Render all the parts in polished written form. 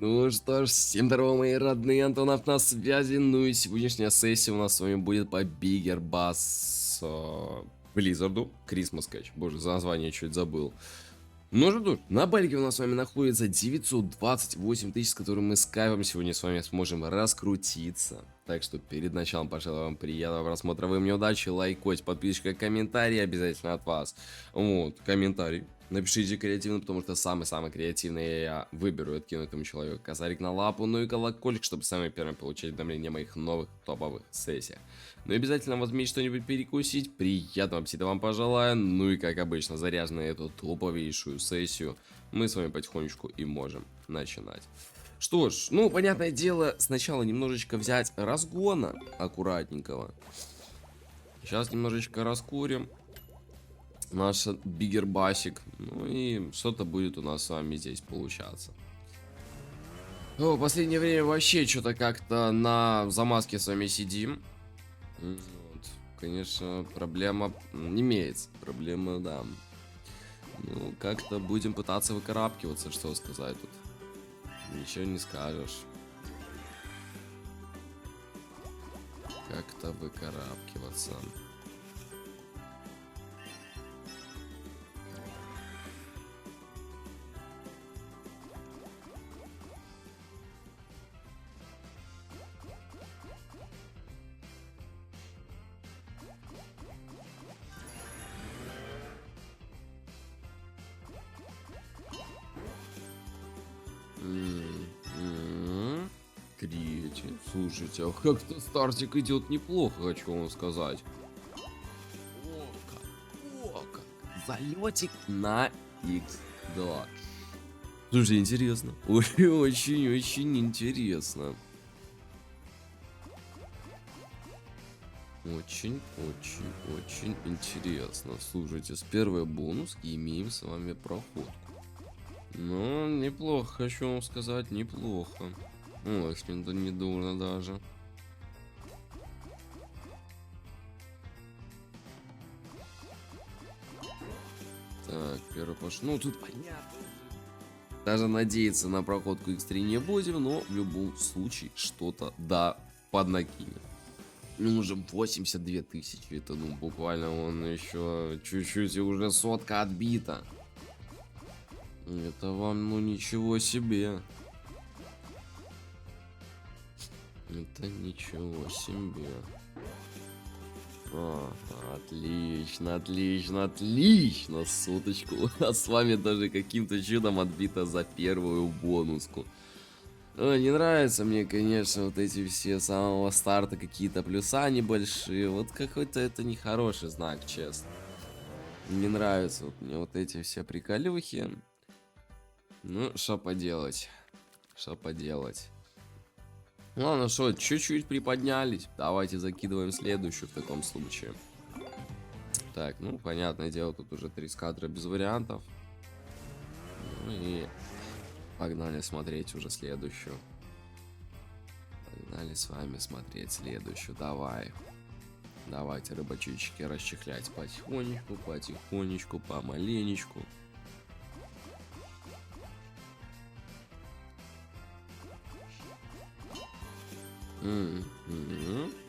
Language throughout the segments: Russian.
Ну что ж, всем здорово, мои родные, Антонов на связи. Ну и сегодняшняя сессия у нас с вами будет по Bigger Bass Blizzard Christmas Catch. Боже, за название чуть забыл. Ну что ж, на бальке у нас с вами находится 928 тысяч, с которым мы с кайфом сегодня с вами сможем раскрутиться. Так что перед началом пожелаю вам приятного просмотра, вы мне удачи, лайкать, подписчика, комментарий обязательно от вас. Вот, комментарий. Напишите креативно, потому что самый-самый креативный я выберу и откину этому человеку косарик на лапу, ну и колокольчик, чтобы самый первый получать уведомления о моих новых топовых сессиях. Ну и обязательно возьмите что-нибудь перекусить, приятного аппетита вам пожелаю, ну и как обычно, заряженную эту топовейшую сессию, мы с вами потихонечку и можем начинать. Что ж, ну, понятное дело, сначала немножечко взять разгона аккуратненького. Сейчас немножечко раскурим наш бигербасик. Ну и что-то будет у нас с вами здесь получаться. О, в последнее время вообще что-то как-то на замазке с вами сидим. Вот. Конечно, проблема имеется. Проблема, да. Ну, как-то будем пытаться выкарабкиваться, что сказать тут. Ничего не скажешь. Как-то выкарабкиваться. Третий. Слушайте, а как-то стартик идет неплохо, хочу вам сказать. О как, о как. Залетик на X2. Слушай, интересно. Очень-очень интересно. Очень-очень-очень интересно. Слушайте, с первый бонус и имеем с вами проходку. Ну, неплохо, хочу вам сказать, неплохо. Очень-то не дурно даже. Так, первый пошел. Ну, тут понятно. Даже надеяться на проходку X3 не будем, но в любом случае что-то да поднакинет. Ну, уже 82 тысячи, это ну буквально он еще чуть-чуть и уже сотка отбита. Это вам ну ничего себе. Это ничего себе. Отлично, отлично, отлично. Соточку. А с вами даже каким-то чудом отбита за первую бонуску. Не нравится мне, конечно, вот эти все с самого старта какие-то плюса небольшие. Вот какой-то это нехороший знак, честно. Не нравятся вот мне вот эти все приколюхи. Ну, что поделать? Что поделать? Ладно, что, чуть-чуть приподнялись. Давайте закидываем следующую в таком случае. Так, ну, понятное дело, тут уже 3 скадра без вариантов. Ну и погнали смотреть уже следующую. Погнали с вами смотреть следующую. Давай. Давайте, рыбачички, расчехлять потихонечку, потихонечку, помаленечку.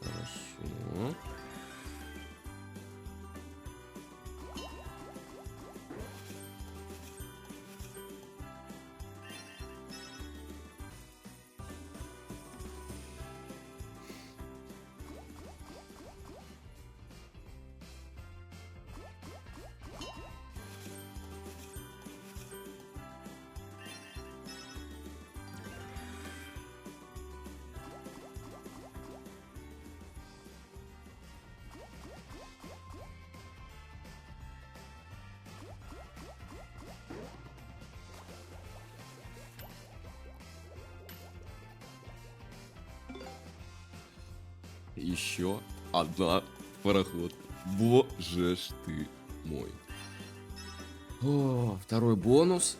Хорошо. Еще одна проходка. Боже ж ты мой. О, второй бонус.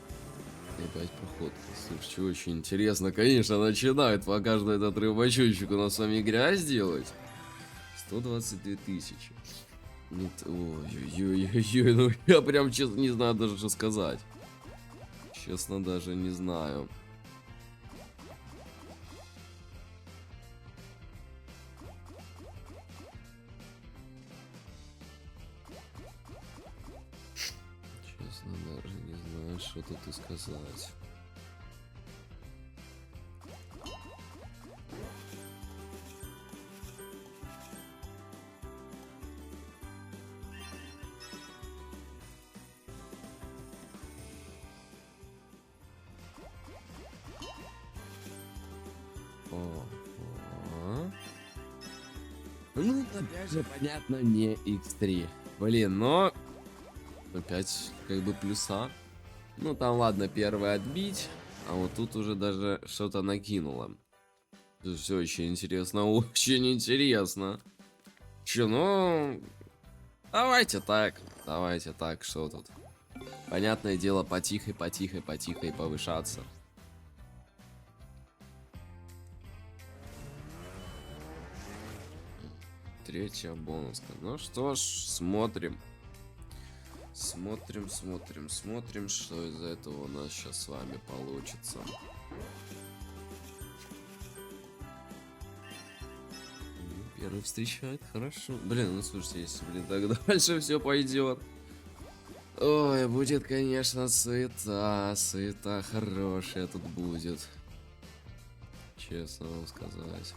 И опять проходка. Слушайте, очень интересно. Конечно, начинает по каждому этот рыбачончик у нас с вами грязь делать. 122 тысячи. Нет, ой-ой-ой, ну я прям честно не знаю даже, что сказать. Честно, даже не знаю. Что тут и сказать. Ого. Ну, опять же, понятно, не X3. Блин, но опять как бы плюса. Ну, там, ладно, первый отбить, а вот тут уже даже что-то накинуло. Все очень интересно, очень интересно. Че, ну, давайте так, что тут. Понятное дело, потихой повышаться. Третья бонуска. Ну что ж, смотрим. Смотрим, что из этого у нас сейчас с вами получится. Первый встречает, хорошо. Блин, ну слушайте, если, блин, так дальше все пойдет. Ой, будет, конечно, суета хорошая тут будет. Честно вам сказать.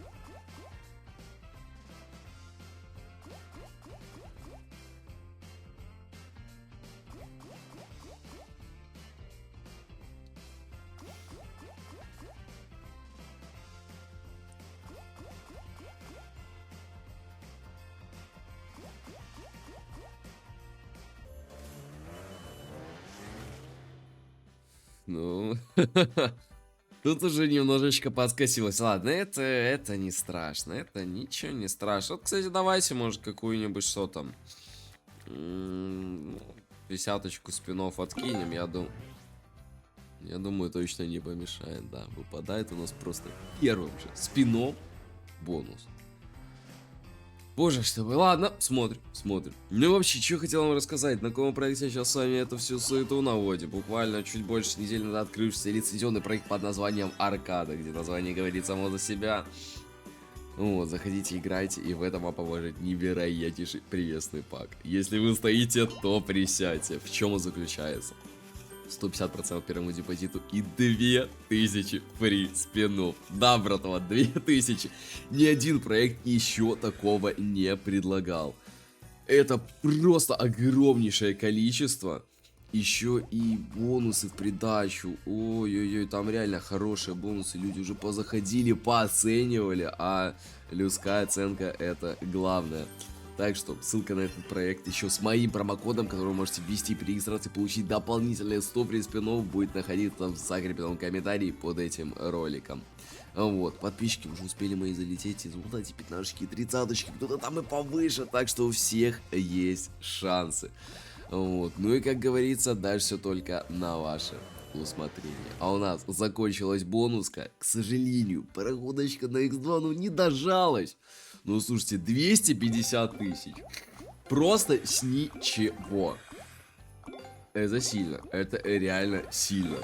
Ну, тут уже немножечко подскосилось. Ладно, это не страшно, это ничего не страшно. Вот, кстати, давайте, может, какую-нибудь, что там, десяточку спинов откинем, я думаю, точно не помешает, да. Выпадает у нас просто первым же спином бонус. Боже, что вы. Ладно, смотрим. Ну, вообще, что хотел вам рассказать. На каком проекте сейчас с вами эту всю суету наводим. Буквально чуть больше недели назад открывшийся лицензионный проект под названием Аркада, где название говорит само за себя. Вот, заходите, играйте, и в этом вам поможет невероятнейший приветственный пак. Если вы стоите, то присядьте. В чем он заключается? 150% первому депозиту и 2000 фри спинов. Да, братва, 2000. Ни один проект еще такого не предлагал. Это просто огромнейшее количество. Еще и бонусы в придачу. Ой-ой-ой, там реально хорошие бонусы. Люди уже позаходили, пооценивали. А людская оценка это главное. Так что ссылка на этот проект еще с моим промокодом, который вы можете ввести при регистрации, получить дополнительные 100 фри-спинов, будет находиться в закрепленном комментарии под этим роликом. Вот, подписчики уже успели мои залететь, и вот эти 15-очки, 30-очки, кто-то там и повыше, так что у всех есть шансы. Вот, ну и как говорится, дальше все только на ваше усмотрение. А у нас закончилась бонуска, к сожалению, проходочка на X2, ну не дожалась. Ну, слушайте, 250 тысяч. Просто с ничего. Это сильно. Это реально сильно.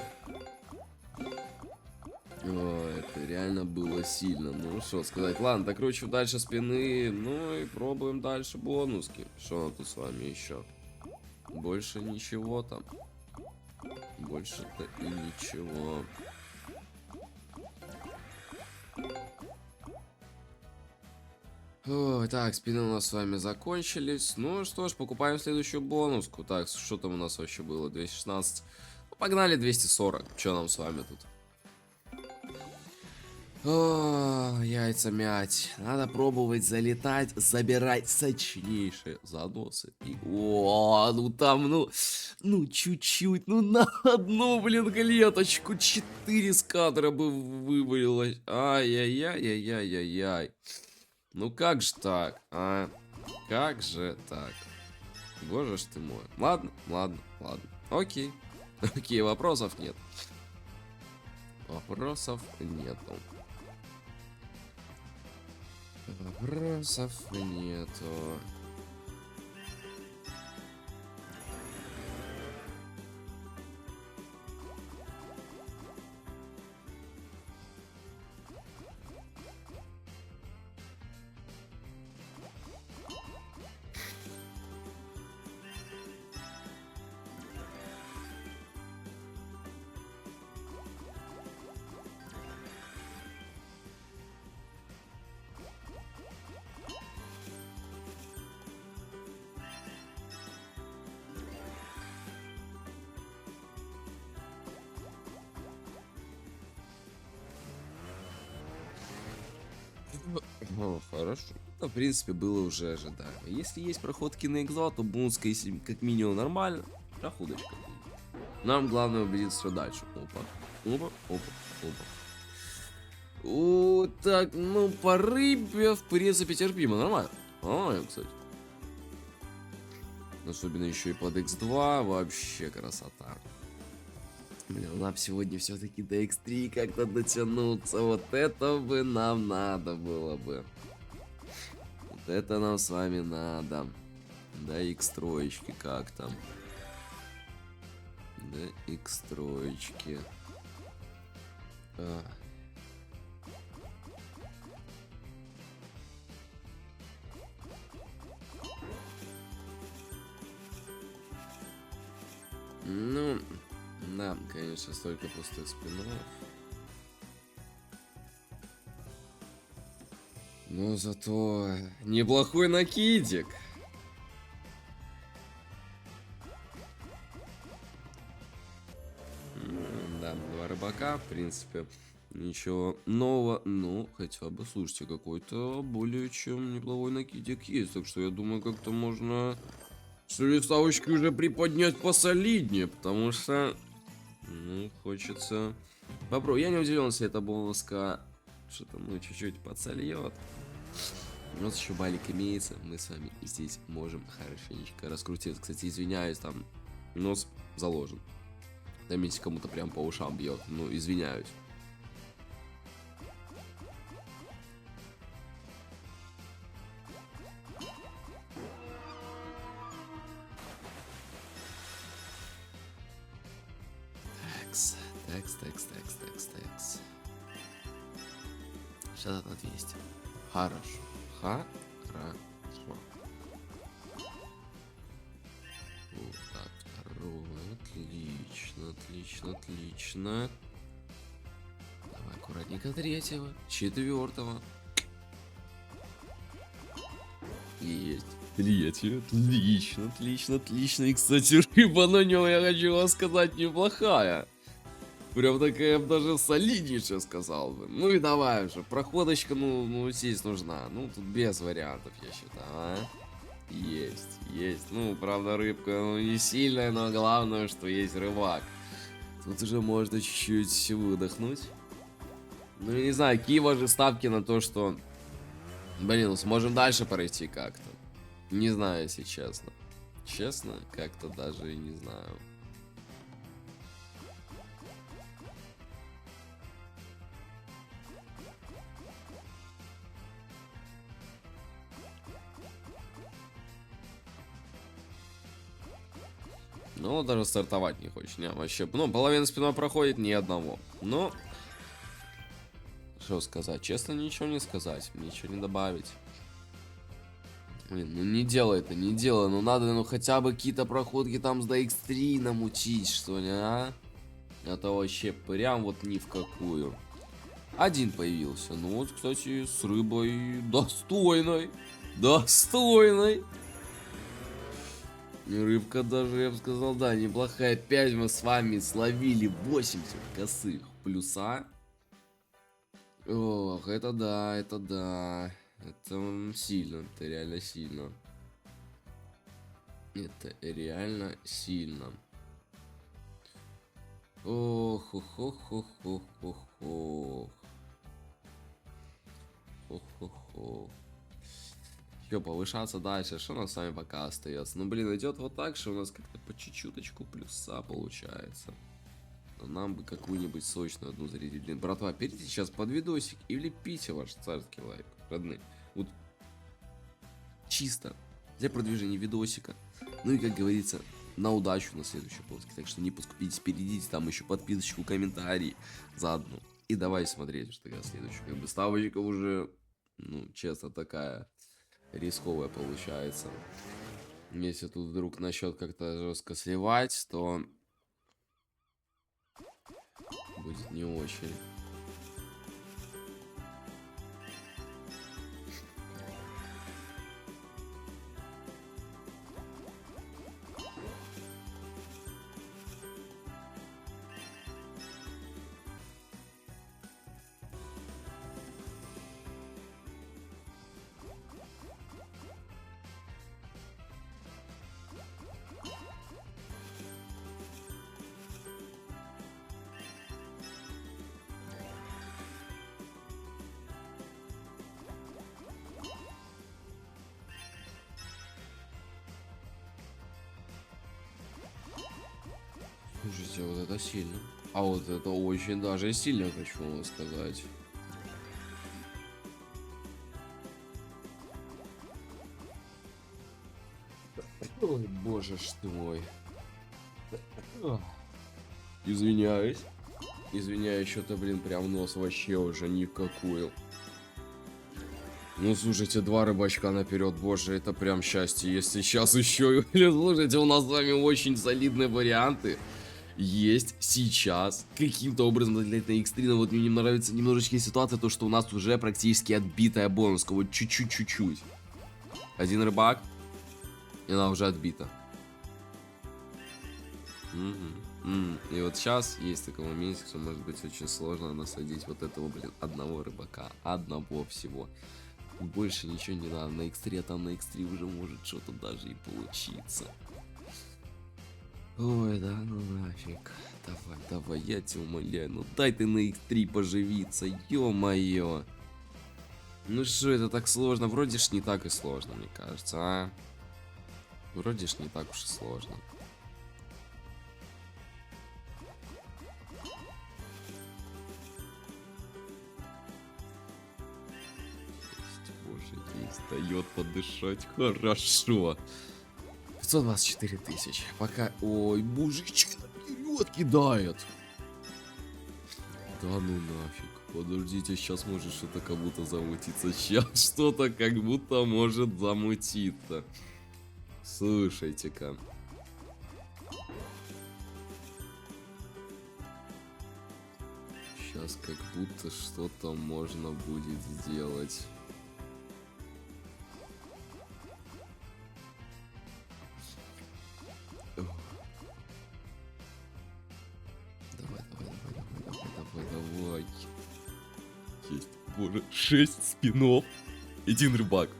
О, это реально было сильно. Ну, что сказать. Ладно, докручиваю дальше спины. Ну, и пробуем дальше бонуски. Что тут с вами еще? Больше ничего там. Больше-то и ничего. Ой, так, спины у нас с вами закончились. Ну что ж, покупаем следующую бонуску. Так, что там у нас вообще было? 216. Ну, погнали 240. Что нам с вами тут? О, яйца мять. Надо пробовать залетать, забирать сочнейшие заносы. И, ну там, ну чуть-чуть, ну на одну, блин, клеточку 4 с кадра бы вывалилось. Ай-яй-яй-яй-яй-яй. Ну как же так, а? Как же так? Боже ж ты мой. Ладно. Окей. Окей, вопросов нет. Вопросов нету. О, хорошо. Ну, в принципе, было уже ожидаемо. Если есть проходки на X2, то Бунска, если как минимум нормально, проходочка. Нам главное убедиться, что дальше. Опа, опа, опа, опа. О, так, ну, по рыбе, в принципе, терпимо, нормально. Нормально, кстати. Особенно еще и под X2, вообще красота. Блин, нам сегодня все-таки до X3 как-то дотянуться. Вот это бы нам надо было бы. Вот это нам с вами надо. До X3 как там. До X3. Ну, да, конечно, столько пустых спинов. Но зато неплохой накидик. Да, два рыбака, в принципе, ничего нового. Ну, хотя бы, слушайте, какой-то более чем неплохой накидик есть. Так что я думаю, как-то можно ставочки уже приподнять посолиднее, потому что, ну, хочется попробовать. Я не удивлен, если эта бонуска что-то, ну, чуть-чуть подсольет. У нас еще балик имеется, мы с вами здесь можем хорошенечко раскрутиться. Кстати, извиняюсь, там нос заложен. Там если кому-то прям по ушам бьет, ну, извиняюсь. Такс. 60 на 200. Хорошо. Хорошо. Вот так, второе. Отлично. Давай аккуратненько третьего, четвертого. Есть. Третье. Отлично. И, кстати, рыба на нем, я хочу вам сказать, неплохая. Прям такая, даже солиднейшая, сказал бы. Ну и давай уже, проходочка, ну здесь нужна. Ну, тут без вариантов, я считаю, а? Есть. Ну, правда, рыбка, ну, не сильная, но главное, что есть рыбак. Тут уже можно чуть-чуть выдохнуть. Ну, я не знаю, какие ваши ставки на то, что... Блин, ну сможем дальше пройти как-то. Не знаю, если честно. Честно, как-то даже и не знаю. Ну, даже стартовать не хочешь. Не, вообще, ну, половина спиной проходит, ни одного. Ну, что сказать? Честно, ничего не сказать. Ничего не добавить. Блин, ну не делай это, не делай. Ну надо, ну хотя бы какие-то проходки там с DX3 намутить, что ли, а? Это вообще прям вот ни в какую. Один появился. Ну вот, кстати, с рыбой достойной. Рыбка даже, я бы сказал, да, неплохая. Опять мы с вами словили 80 косых плюса. Ох, это да. Это сильно, это реально сильно. Это реально сильно. Ох. Че, повышаться дальше? Что у нас с вами пока остается? Ну, блин, идет вот так, что у нас как-то по чуть-чуточку плюса получается. Но нам бы какую-нибудь сочную одну зарядить. Блин, братва, перейдите сейчас под видосик и влепите ваш царский лайк, родные. Вот чисто для продвижения видосика. Ну и, как говорится, на удачу на следующей полоске. Так что не поскупитесь, перейдите, там еще подписочку, комментарий заодно. И давай смотреть уже тогда следующую. Как бы ставочка уже, ну, честно, такая рисковая получается. Если тут вдруг насчет как-то жестко сливать, то будет не очень. Слушайте, вот это сильно. А вот это очень даже сильно, хочу вам сказать. Ой, боже ж ты мой. Извиняюсь. Извиняюсь, что-то, блин, прям нос вообще уже ни в какую. Ну, слушайте, 2 рыбачка наперед, боже, это прям счастье. Если сейчас еще, слушайте, у нас с вами очень солидные варианты есть сейчас. Каким-то образом для на X3, но вот мне не нравится немножечко ситуация, то, что у нас уже практически отбитая бонуска. Вот чуть-чуть. Один рыбак, и она уже отбита. И вот сейчас есть такой момент, что может быть очень сложно насадить вот этого, блин, одного рыбака. Одного всего. Больше ничего не надо. На X3, а там на X3 уже может что-то даже и получиться. Ой, да ну нафиг. Давай, я тебя умоляю. Ну дай ты на X3 поживиться, ё-моё. Ну что это так сложно? Вроде ж не так и сложно, мне кажется, а? Вроде ж не так уж и сложно. Дает подышать хорошо. 524 тысячи. Пока... Ой, мужичок наперед кидает. Да ну нафиг. Подождите, сейчас может что-то как будто замутиться. Сейчас что-то как будто может замутиться. Слушайте-ка. Сейчас как будто что-то можно будет сделать. Давай. Есть, боже, 6 спинов. 1 рыбак.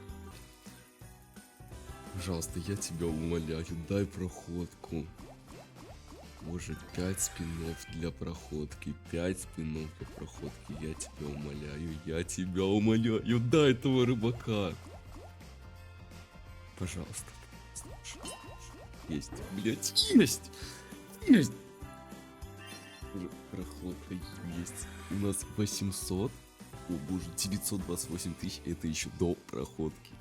Пожалуйста, я тебя умоляю, дай проходку. Боже, 5 спинов для проходки. 5 спинов для проходки. Я тебя умоляю, дай этого рыбака. Пожалуйста. Есть, блять, есть. Проходка есть. У нас 800. О боже, 928 тысяч. Это еще до проходки.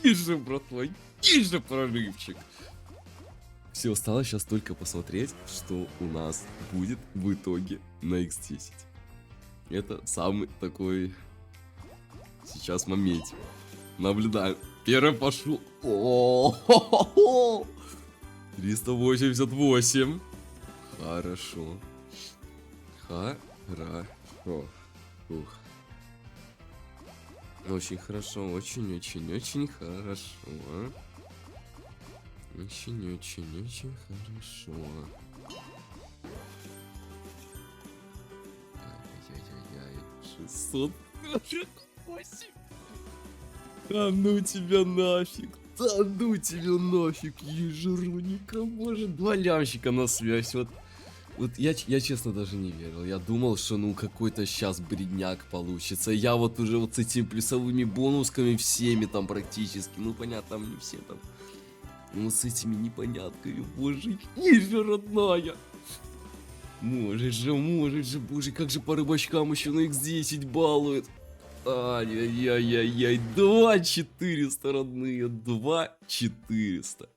Есть же, братва, есть же прорывчик. Все, осталось сейчас только посмотреть, что у нас будет в итоге на X10. Это самый такой сейчас момент. Наблюдаем. Первый пошел. О-о-о-о-о! 388. Хорошо. Ух. Очень хорошо, очень хорошо. Очень хорошо. Ай-яй-яй-яй. 648. Да ну тебя нафиг. Да ну тебя нафиг, ежеруника, боже. 2 лямщика на связь, Вот я честно даже не верил. Я думал, что ну какой-то сейчас бредняк получится. Я вот уже вот с этими плюсовыми бонусками всеми там практически. Ну понятно, там не все там. Ну с этими непонятками, боже, же родная. Может же, боже, как же по рыбачкам еще на X10 балует. Ай-яй-яй-яй-яй, 2400, родные, 2400.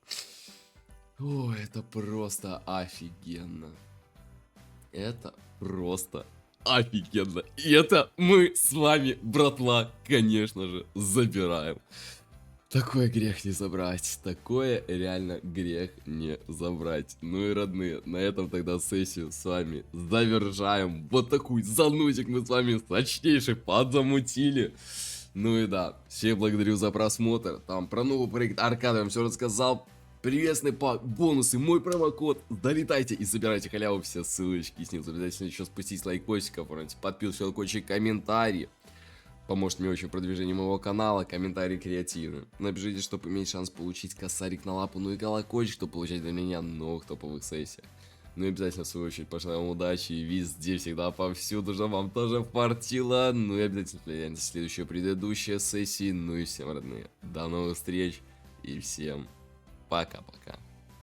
Ой, это просто офигенно. Это просто офигенно. И это мы с вами, братва, конечно же, забираем. Такой грех не забрать. Такое реально грех не забрать. Ну и родные, на этом тогда сессию с вами завершаем. Вот такой занудик мы с вами сочнейший подзамутили. Ну и да, всех благодарю за просмотр. Там про новый проект Аркада я вам все рассказал. Приветственный пак, бонусы, мой промокод. Долетайте и забирайте халяву, все ссылочки снизу. Обязательно еще спустить лайкосик, оформить подписку, щелкочек, комментарий. Поможет мне очень в продвижении моего канала, комментарий креативный. Напишите, чтобы иметь шанс получить косарик на лапу, ну и колокольчик, чтобы получать для меня новых топовых сессий. Ну и обязательно, в свою очередь, пожелаем вам удачи и везде, всегда, повсюду, же вам тоже фартило. Ну и обязательно гляньте следующие предыдущие сессии. Ну и всем, родные, до новых встреч и всем пока-пока.